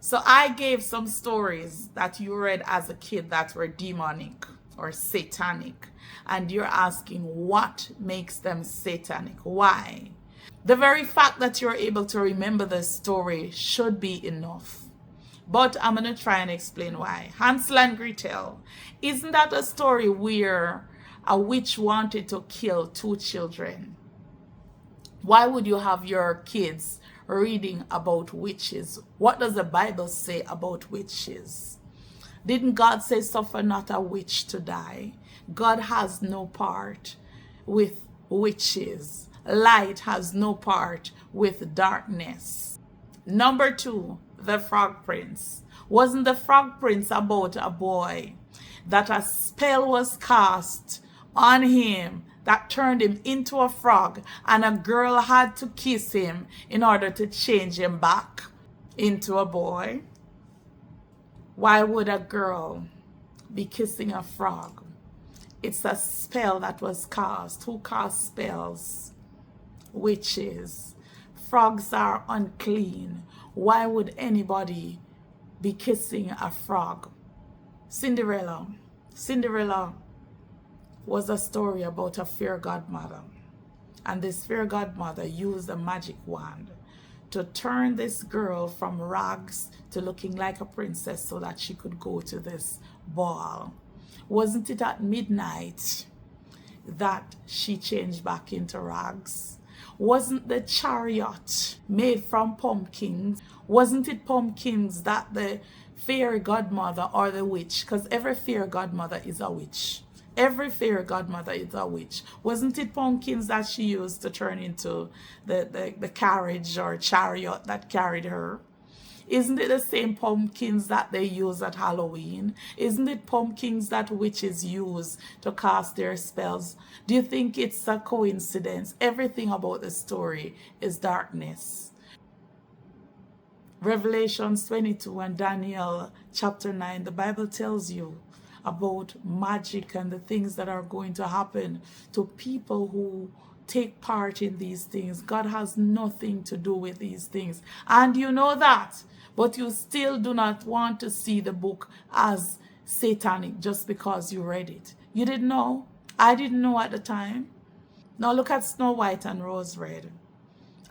So I gave some stories that you read as a kid that were demonic or satanic, and you're asking what makes them satanic? Why? The very fact that you're able to remember the story should be enough. But I'm going to try and explain why. Hansel and Gretel. Isn't that a story where a witch wanted to kill two children? Why would you have your kids reading about witches? What does the Bible say about witches? Didn't God say, suffer not a witch to die? God has no part with witches. Light has no part with darkness. Number two, the Frog Prince. Wasn't the Frog Prince about a boy that a spell was cast on him that turned him into a frog, and a girl had to kiss him in order to change him back into a boy? Why would a girl be kissing a frog? It's a spell that was cast. Who cast spells? Witches. Frogs are unclean. Why would anybody be kissing a frog? Cinderella. Cinderella was a story about a fairy godmother. And this fairy godmother used a magic wand to turn this girl from rags to looking like a princess so that she could go to this ball. Wasn't it at midnight that she changed back into rags? Wasn't the chariot made from pumpkins? Wasn't it pumpkins that the fairy godmother or the witch, because every fairy godmother is a witch. Every fairy godmother is a witch. Wasn't it pumpkins that she used to turn into the carriage or chariot that carried her? Isn't it the same pumpkins that they use at Halloween? Isn't it pumpkins that witches use to cast their spells? Do you think it's a coincidence? Everything about the story is darkness. Revelations 22 and Daniel chapter 9, the Bible tells you about magic and the things that are going to happen to people who take part in these things. God has nothing to do with these things. And you know that. But you still do not want to see the book as satanic just because you read it. You didn't know. I didn't know at the time. Now look at Snow White and Rose Red.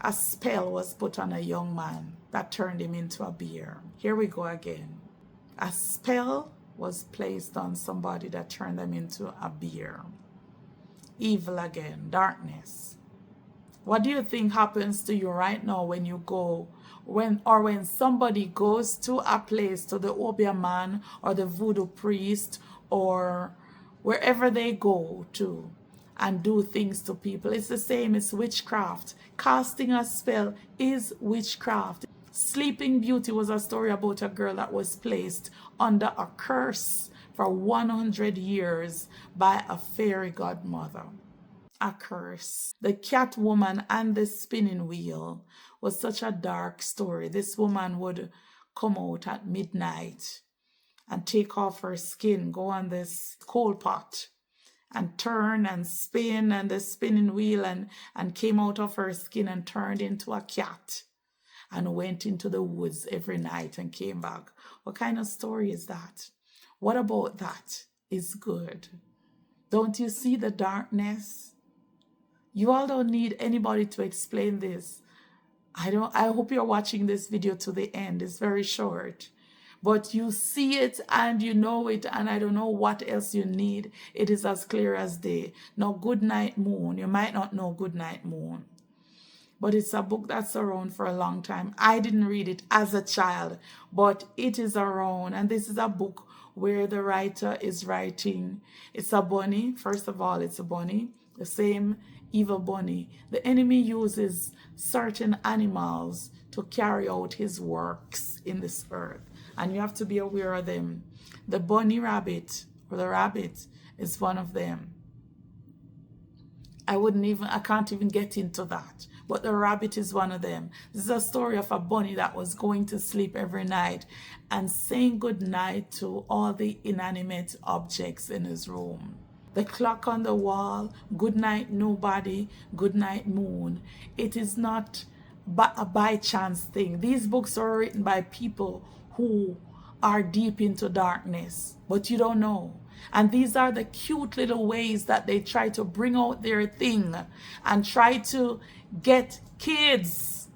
A spell was put on a young man that turned him into a bear. Here we go again. A spell was placed on somebody that turned them into a bear. Evil again, darkness. What do you think happens to you right now when you go, when somebody goes to a place, to the Obeah man or the voodoo priest or wherever they go to and do things to people? It's the same, it's witchcraft. Casting a spell is witchcraft. Sleeping Beauty was a story about a girl that was placed under a curse for 100 years by a fairy godmother. A curse. The cat woman and the spinning wheel was such a dark story. This woman would come out at midnight and take off her skin, go on this coal pot and turn and spin, and the spinning wheel and came out of her skin and turned into a cat and went into the woods every night and came back. What kind of story is that? What about that is good? Don't you see the darkness? You all don't need anybody to explain this. I hope you're watching this video to the end. It's very short. But you see it and you know it, and I don't know what else you need. It is as clear as day. Now, Goodnight Moon. You might not know Goodnight Moon, but it's a book that's around for a long time. I didn't read it as a child, but it is around. And this is a book where the writer is writing. It's a bunny. First of all, it's a bunny. The same evil bunny. The enemy uses certain animals to carry out his works in this earth. And you have to be aware of them. The bunny rabbit, or the rabbit, is one of them. I can't even get into that. But the rabbit is one of them. This is a story of a bunny that was going to sleep every night and saying good night to all the inanimate objects in his room. The clock on the wall, good night nobody, good night moon. It is not a by chance thing. These books are written by people who are deep into darkness, but you don't know. And these are the cute little ways that they try to bring out their thing and try to get kids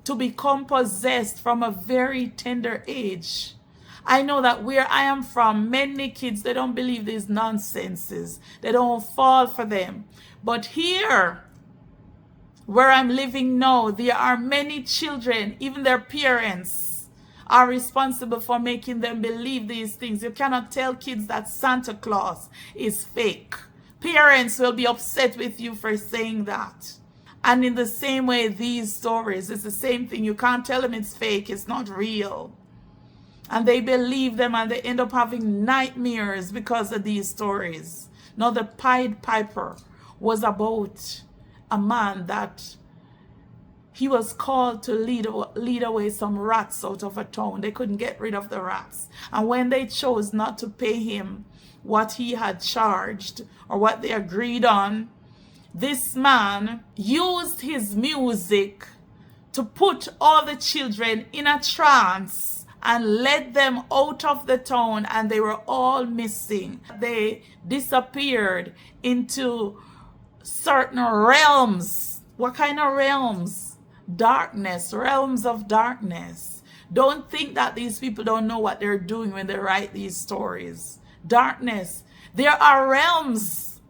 to become possessed from a very tender age. I know that where I am from, many kids, they don't believe these nonsenses. They don't fall for them. But here, where I'm living now, there are many children, even their parents are responsible for making them believe these things. You cannot tell kids that Santa Claus is fake. Parents will be upset with you for saying that. And in the same way, these stories, it's the same thing. You can't tell them it's fake, it's not real. And they believe them and they end up having nightmares because of these stories. Now, the Pied Piper was about a man that he was called to lead away some rats out of a town. They couldn't get rid of the rats. And when they chose not to pay him what he had charged or what they agreed on, this man used his music to put all the children in a trance and led them out of the town, and they were all missing. They disappeared into certain realms. What kind of realms? Darkness, realms of darkness. Don't think that these people don't know what they're doing when they write these stories. Darkness. There are realms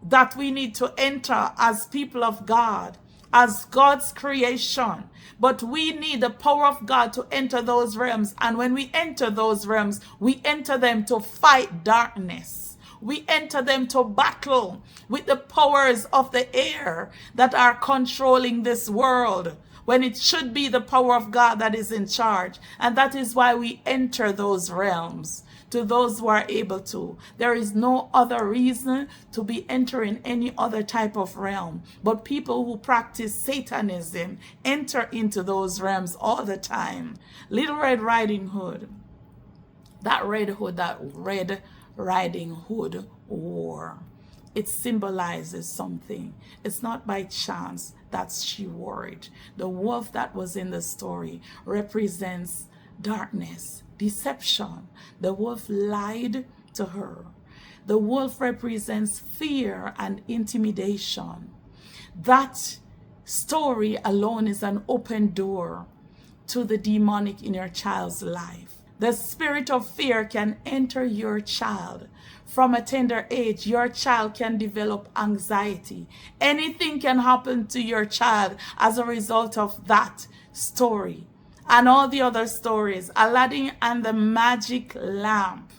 that we need to enter as people of God, as God's creation. But we need the power of God to enter those realms. And when we enter those realms, we enter them to fight darkness. We enter them to battle with the powers of the air that are controlling this world, when it should be the power of God that is in charge. And that is why we enter those realms, to those who are able to. There is no other reason to be entering any other type of realm. But people who practice Satanism enter into those realms all the time. Little Red Riding Hood, that Red Riding Hood wore, it symbolizes something. It's not by chance that she wore it. The wolf that was in the story represents darkness, deception. The wolf lied to her. The wolf represents fear and intimidation. That story alone is an open door to the demonic in your child's life. The spirit of fear can enter your child. From a tender age, your child can develop anxiety. Anything can happen to your child as a result of that story. And all the other stories, Aladdin and the magic lamp.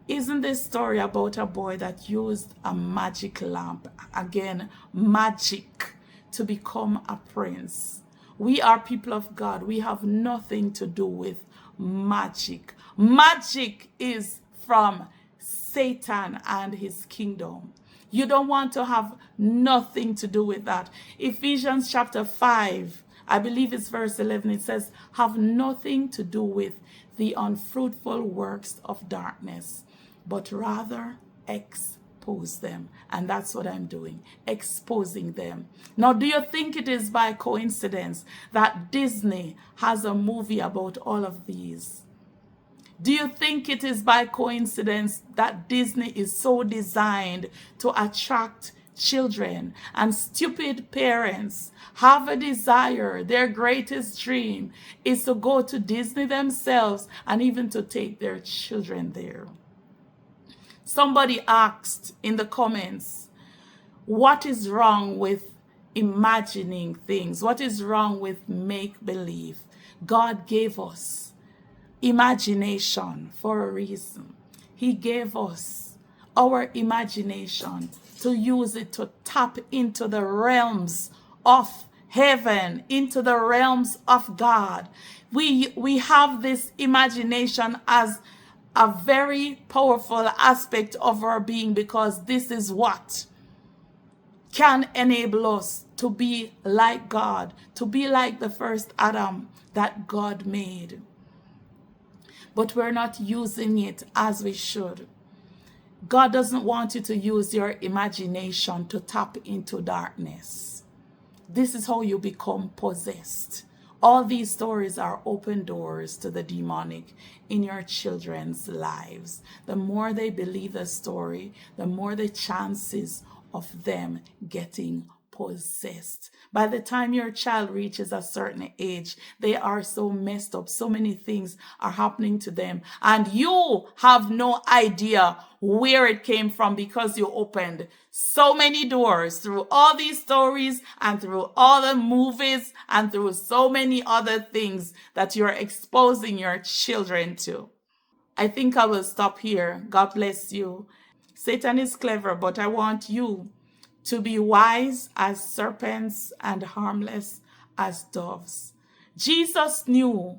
Isn't this story about a boy that used a magic lamp, again, magic, to become a prince? We are people of God. We have nothing to do with magic. Magic is from Satan and his kingdom. You don't want to have nothing to do with that. Ephesians chapter 5, I believe it's verse 11, it says, have nothing to do with the unfruitful works of darkness, but rather expose them. And that's what I'm doing, exposing them. Now, do you think it is by coincidence that Disney has a movie about all of these? Do you think it is by coincidence that Disney is so designed to attract children, and stupid parents have a desire, their greatest dream is to go to Disney themselves and even to take their children there? Somebody asked in the comments, what is wrong with imagining things? What is wrong with make-believe? God gave us imagination for a reason. He gave us our imagination to use it to tap into the realms of heaven, into the realms of God. We have this imagination as a very powerful aspect of our being, because this is what can enable us to be like God, to be like the first Adam that God made. But we're not using it as we should. God doesn't want you to use your imagination to tap into darkness. This is how you become possessed. All these stories are open doors to the demonic in your children's lives. The more they believe the story, the more the chances of them getting possessed. By the time your child reaches a certain age, they are so messed up. So many things are happening to them. And you have no idea where it came from because you opened so many doors through all these stories and through all the movies and through so many other things that you're exposing your children to. I think I will stop here. God bless you. Satan is clever, but I want you to be wise as serpents and harmless as doves. Jesus knew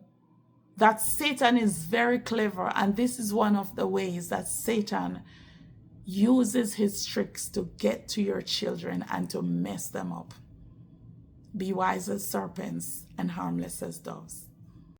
that Satan is very clever, and this is one of the ways that Satan uses his tricks to get to your children and to mess them up. Be wise as serpents and harmless as doves.